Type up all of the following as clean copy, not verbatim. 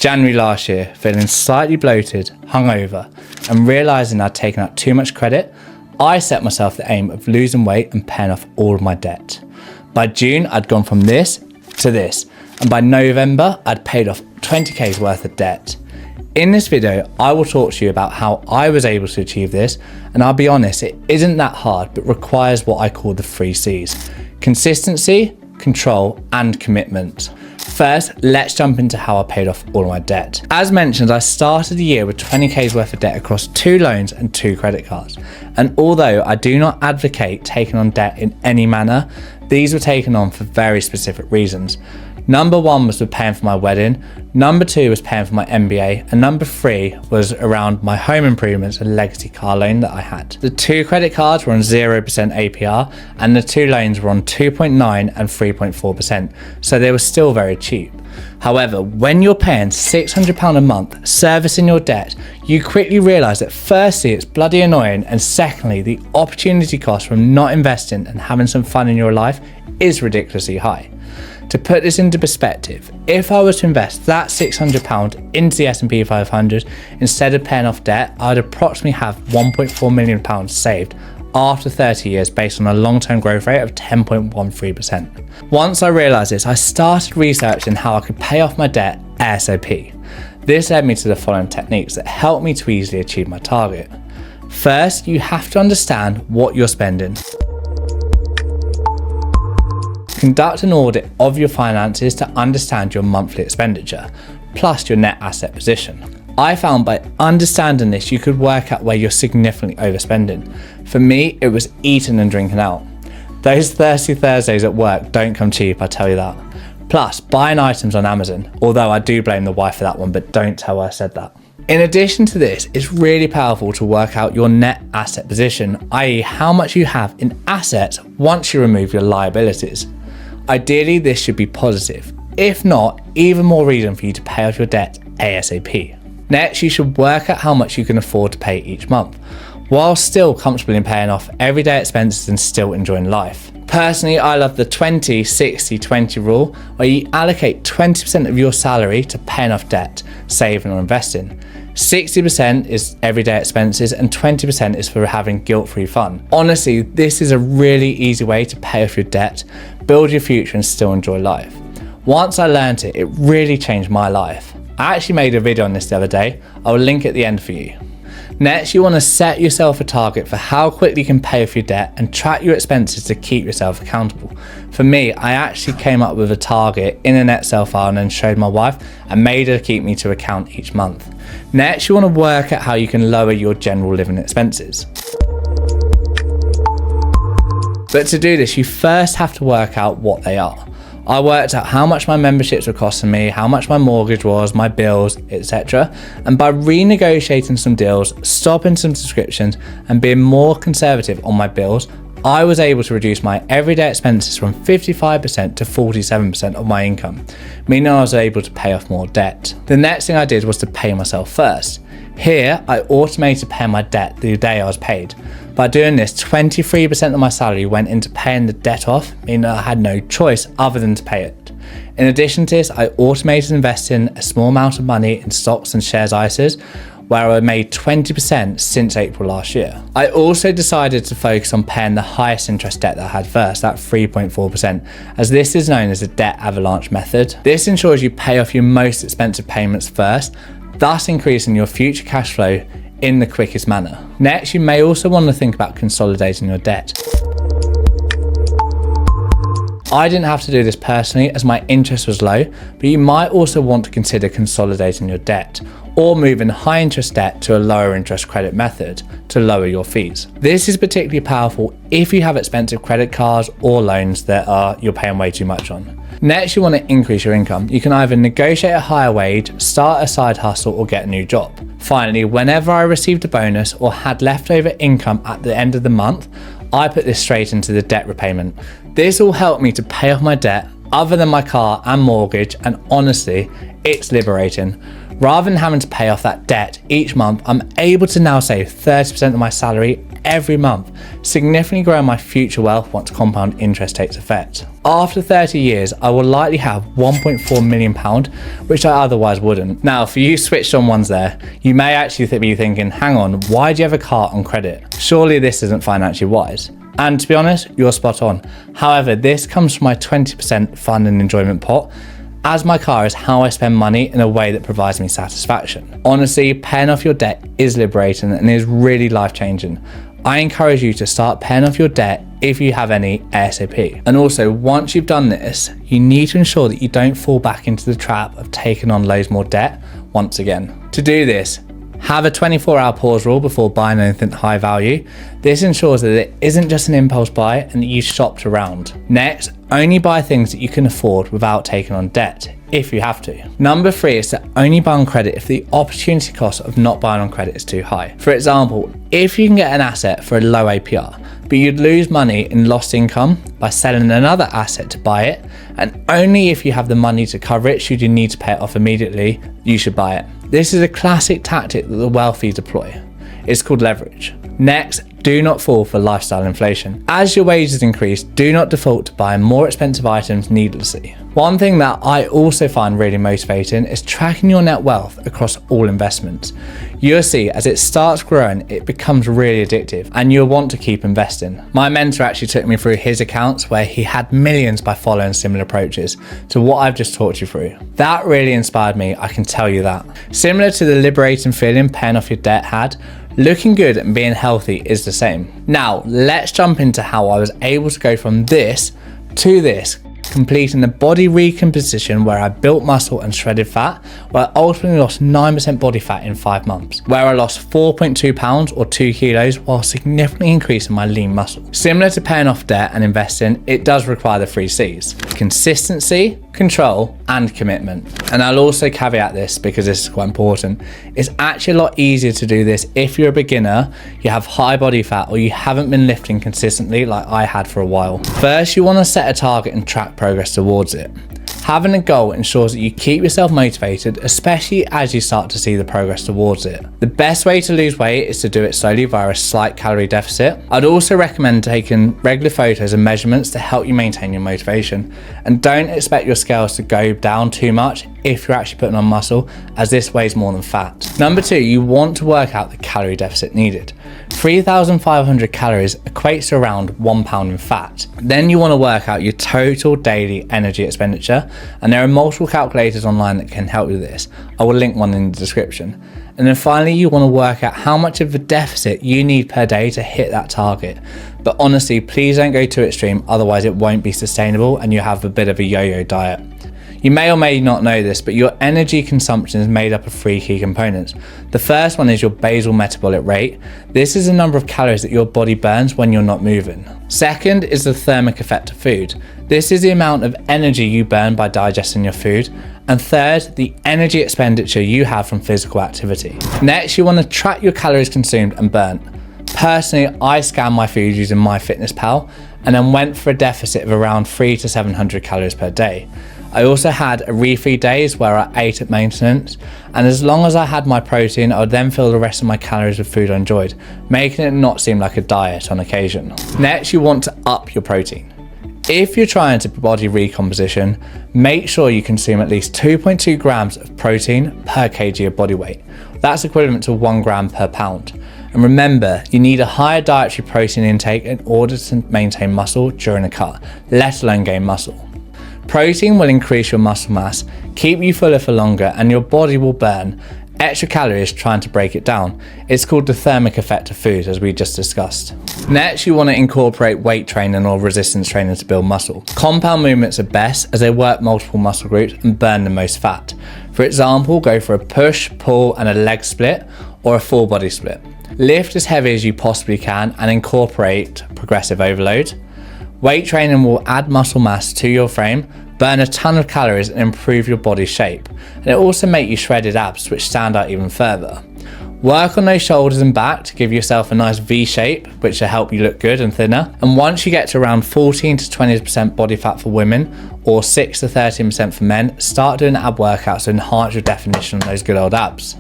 January last year, feeling slightly bloated, hungover, and realising I'd taken out too much credit, I set myself the aim of losing weight and paying off all of my debt. By June, I'd gone from this to this, and by November, I'd paid off 20k's worth of debt. In this video, I will talk to you about how I was able to achieve this, and I'll be honest, it isn't that hard, but requires what I call the 3 C's: consistency, control, and commitment. First, let's jump into how I paid off all of my debt. As mentioned, I started the year with 20k's worth of debt across 2 loans and 2 credit cards. And although I do not advocate taking on debt in any manner, these were taken on for very specific reasons. Number 1 was for paying for my wedding, number 2 was paying for my MBA, and number 3 was around my home improvements and legacy car loan that I had. The 2 credit cards were on 0% APR, and the 2 loans were on 2.9 and 3.4%, so they were still very cheap. However, when you're paying £600 a month servicing your debt, you quickly realise that firstly it's bloody annoying, and secondly the opportunity cost from not investing and having some fun in your life is ridiculously high. To put this into perspective, if I was to invest that £600 into the S&P 500 instead of paying off debt, I'd approximately have £1.4 million saved after 30 years based on a long-term growth rate of 10.13%. Once I realised this, I started researching how I could pay off my debt ASAP. This led me to the following techniques that helped me to easily achieve my target. First, you have to understand what you're spending. Conduct an audit of your finances to understand your monthly expenditure, plus your net asset position. I found by understanding this, you could work out where you're significantly overspending. For me, it was eating and drinking out. Those thirsty Thursdays at work don't come cheap, I tell you that. Plus, buying items on Amazon, although I do blame the wife for that one, but don't tell her I said that. In addition to this, it's really powerful to work out your net asset position, i.e. how much you have in assets once you remove your liabilities. Ideally, this should be positive. If not, even more reason for you to pay off your debt ASAP. Next, you should work out how much you can afford to pay each month, while still comfortably paying off everyday expenses and still enjoying life. Personally, I love the 20-60-20 rule, where you allocate 20% of your salary to paying off debt, saving or investing. 60% is everyday expenses and 20% is for having guilt-free fun. Honestly, this is a really easy way to pay off your debt, build your future and still enjoy life. Once I learned it, it really changed my life. I actually made a video on this the other day. I'll link at the end for you. Next, you want to set yourself a target for how quickly you can pay off your debt and track your expenses to keep yourself accountable. For me, I actually came up with a target in an Excel file and then showed my wife and made her keep me to account each month. Next, you want to work out how you can lower your general living expenses. But to do this, you first have to work out what they are. I worked out how much my memberships were costing me, how much my mortgage was, my bills, etc. And by renegotiating some deals, stopping some subscriptions, and being more conservative on my bills, I was able to reduce my everyday expenses from 55% to 47% of my income, meaning I was able to pay off more debt. The next thing I did was to pay myself first. Here, I automated paying my debt the day I was paid. By doing this, 23% of my salary went into paying the debt off, meaning I had no choice other than to pay it. In addition to this, I automated investing a small amount of money in stocks and shares ISAs, where I made 20% since April last year. I also decided to focus on paying the highest interest debt that I had first, that 3.4%, as this is known as the debt avalanche method. This ensures you pay off your most expensive payments first, thus increasing your future cash flow in the quickest manner. Next, you may also want to think about consolidating your debt. I didn't have to do this personally as my interest was low, but you might also want to consider consolidating your debt or moving high interest debt to a lower interest credit method to lower your fees. This is particularly powerful if you have expensive credit cards or loans that you're paying way too much on. Next, you want to increase your income. You can either negotiate a higher wage, start a side hustle, or get a new job. Finally, whenever I received a bonus or had leftover income at the end of the month, I put this straight into the debt repayment. This will help me to pay off my debt other than my car and mortgage, and honestly, it's liberating. Rather than having to pay off that debt each month, I'm able to now save 30% of my salary every month, significantly growing my future wealth once compound interest takes effect. After 30 years, I will likely have £1.4 million, which I otherwise wouldn't. Now, for you switched on ones there, you may actually be thinking, hang on, why do you have a car on credit? Surely this isn't financially wise. And to be honest, you're spot on. However, this comes from my 20% fun and enjoyment pot, as my car is how I spend money in a way that provides me satisfaction. Honestly, paying off your debt is liberating and is really life-changing. I encourage you to start paying off your debt if you have any ASAP. And also, once you've done this, you need to ensure that you don't fall back into the trap of taking on loads more debt once again. To do this, have a 24-hour pause rule before buying anything high value. This ensures that it isn't just an impulse buy and that you've shopped around. Next, only buy things that you can afford without taking on debt, if you have to. Number 3 is to only buy on credit if the opportunity cost of not buying on credit is too high. For example, if you can get an asset for a low APR, but you'd lose money in lost income by selling another asset to buy it, and only if you have the money to cover it should you need to pay it off immediately, you should buy it. This is a classic tactic that the wealthy deploy. It's called leverage. Next, do not fall for lifestyle inflation. As your wages increase, do not default to buying more expensive items needlessly. One thing that I also find really motivating is tracking your net wealth across all investments. You'll see as it starts growing, it becomes really addictive and you'll want to keep investing. My mentor actually took me through his accounts where he had millions by following similar approaches to what I've just talked you through. That really inspired me, I can tell you that. Similar to the liberating feeling paying off your debt had, looking good and being healthy is the same. Now, let's jump into how I was able to go from this to this, completing the body recomposition where I built muscle and shredded fat, where I ultimately lost 9% body fat in 5 months, where I lost 4.2 pounds or 2 kilos while significantly increasing my lean muscle. Similar to paying off debt and investing, it does require the 3 C's: consistency, control, and commitment. And I'll also caveat this because this is quite important. It's actually a lot easier to do this if you're a beginner, you have high body fat, or you haven't been lifting consistently like I had for a while. First, you want to set a target and track progress towards it. Having a goal ensures that you keep yourself motivated, especially as you start to see the progress towards it. The best way to lose weight is to do it slowly via a slight calorie deficit. I'd also recommend taking regular photos and measurements to help you maintain your motivation. And don't expect your scales to go down too much if you're actually putting on muscle, as this weighs more than fat. Number 2, you want to work out the calorie deficit needed. 3,500 calories equates to around 1 pound in fat. Then you want to work out your total daily energy expenditure, and there are multiple calculators online that can help you with this. I will link one in the description. And then finally, you want to work out how much of a deficit you need per day to hit that target. But honestly, please don't go too extreme, otherwise it won't be sustainable and you have a bit of a yo-yo diet. You may or may not know this, but your energy consumption is made up of 3 key components. The first one is your basal metabolic rate. This is the number of calories that your body burns when you're not moving. Second is the thermic effect of food. This is the amount of energy you burn by digesting your food. And third, the energy expenditure you have from physical activity. Next, you want to track your calories consumed and burnt. Personally, I scanned my food using MyFitnessPal and then went for a deficit of around 300 to 700 calories per day. I also had a refeed days where I ate at maintenance, and as long as I had my protein, I would then fill the rest of my calories with food I enjoyed, making it not seem like a diet on occasion. Next, you want to up your protein. If you're trying to body recomposition, make sure you consume at least 2.2 grams of protein per kg of body weight. That's equivalent to 1 gram per pound. And remember, you need a higher dietary protein intake in order to maintain muscle during a cut, let alone gain muscle. Protein will increase your muscle mass, keep you fuller for longer, and your body will burn extra calories trying to break it down. It's called the thermic effect of food, as we just discussed. Next, you want to incorporate weight training or resistance training to build muscle. Compound movements are best as they work multiple muscle groups and burn the most fat. For example, go for a push, pull, and a leg split, or a full body split. Lift as heavy as you possibly can and incorporate progressive overload. Weight training will add muscle mass to your frame, burn a ton of calories and improve your body shape. And it will also make you shredded abs, which stand out even further. Work on those shoulders and back to give yourself a nice V shape, which will help you look good and thinner. And once you get to around 14 to 20% body fat for women, or 6 to 13% for men, start doing ab workouts to enhance your definition of those good old abs.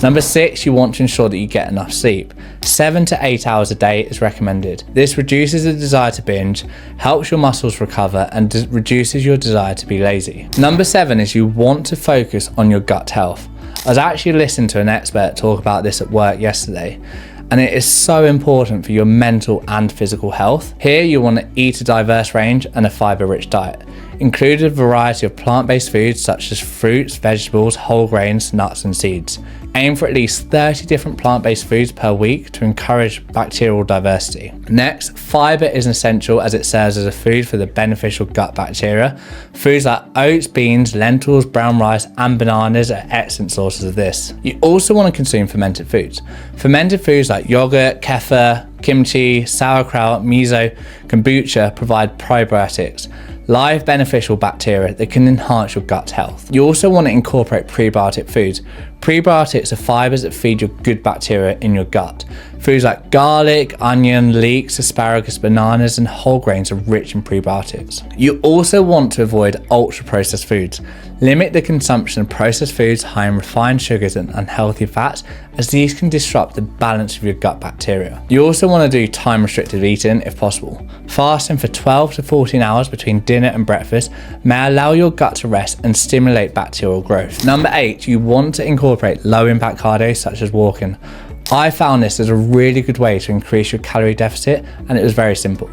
Number 6, you want to ensure that you get enough sleep. 7 to 8 hours a day is recommended. This reduces the desire to binge, helps your muscles recover, and reduces your desire to be lazy. Number 7 is you want to focus on your gut health. I was actually listening to an expert talk about this at work yesterday, and it is so important for your mental and physical health. Here you want to eat a diverse range and a fiber-rich diet. Include a variety of plant-based foods such as fruits, vegetables, whole grains, nuts and seeds. Aim for at least 30 different plant-based foods per week to encourage bacterial diversity. Next, fiber is essential as it serves as a food for the beneficial gut bacteria. Foods like oats, beans, lentils, brown rice and bananas are excellent sources of this. You also want to consume fermented foods. Fermented foods like yogurt, kefir, kimchi, sauerkraut, miso, kombucha provide probiotics, live beneficial bacteria that can enhance your gut health. You also want to incorporate prebiotic foods. Prebiotics are fibers that feed your good bacteria in your gut. Foods like garlic, onion, leeks, asparagus, bananas and whole grains are rich in prebiotics. You also want to avoid ultra-processed foods. Limit the consumption of processed foods high in refined sugars and unhealthy fats, as these can disrupt the balance of your gut bacteria. You also want to do time-restricted eating if possible. Fasting for 12 to 14 hours between dinner and breakfast may allow your gut to rest and stimulate bacterial growth. Number 8, you want to incorporate low-impact cardio such as walking. I found this as a really good way to increase your calorie deficit, and it was very simple.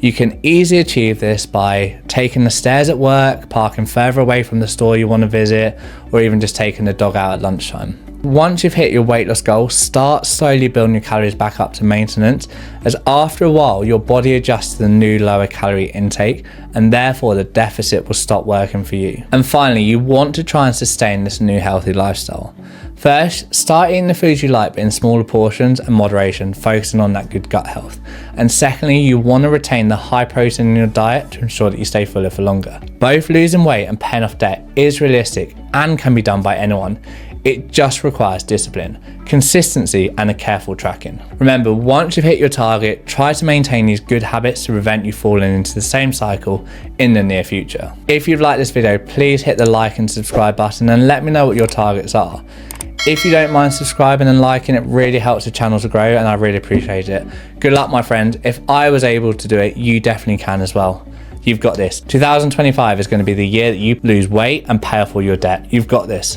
You can easily achieve this by taking the stairs at work, parking further away from the store you want to visit, or even just taking the dog out at lunchtime. Once you've hit your weight loss goal, start slowly building your calories back up to maintenance, as after a while your body adjusts to the new lower calorie intake and therefore the deficit will stop working for you. And finally, you want to try and sustain this new healthy lifestyle. First, start eating the foods you like but in smaller portions and moderation, focusing on that good gut health. And secondly, you want to retain the high protein in your diet to ensure that you stay fuller for longer. Both losing weight and paying off debt is realistic and can be done by anyone. It just requires discipline, consistency and a careful tracking. Remember, once you've hit your target, try to maintain these good habits to prevent you falling into the same cycle in the near future. If you've liked this video, please hit the like and subscribe button and let me know what your targets are. If you don't mind subscribing and liking, it really helps the channel to grow and I really appreciate it. Good luck, my friend. If I was able to do it, you definitely can as well. You've got this. 2025 is going to be the year that you lose weight and pay off all your debt. You've got this.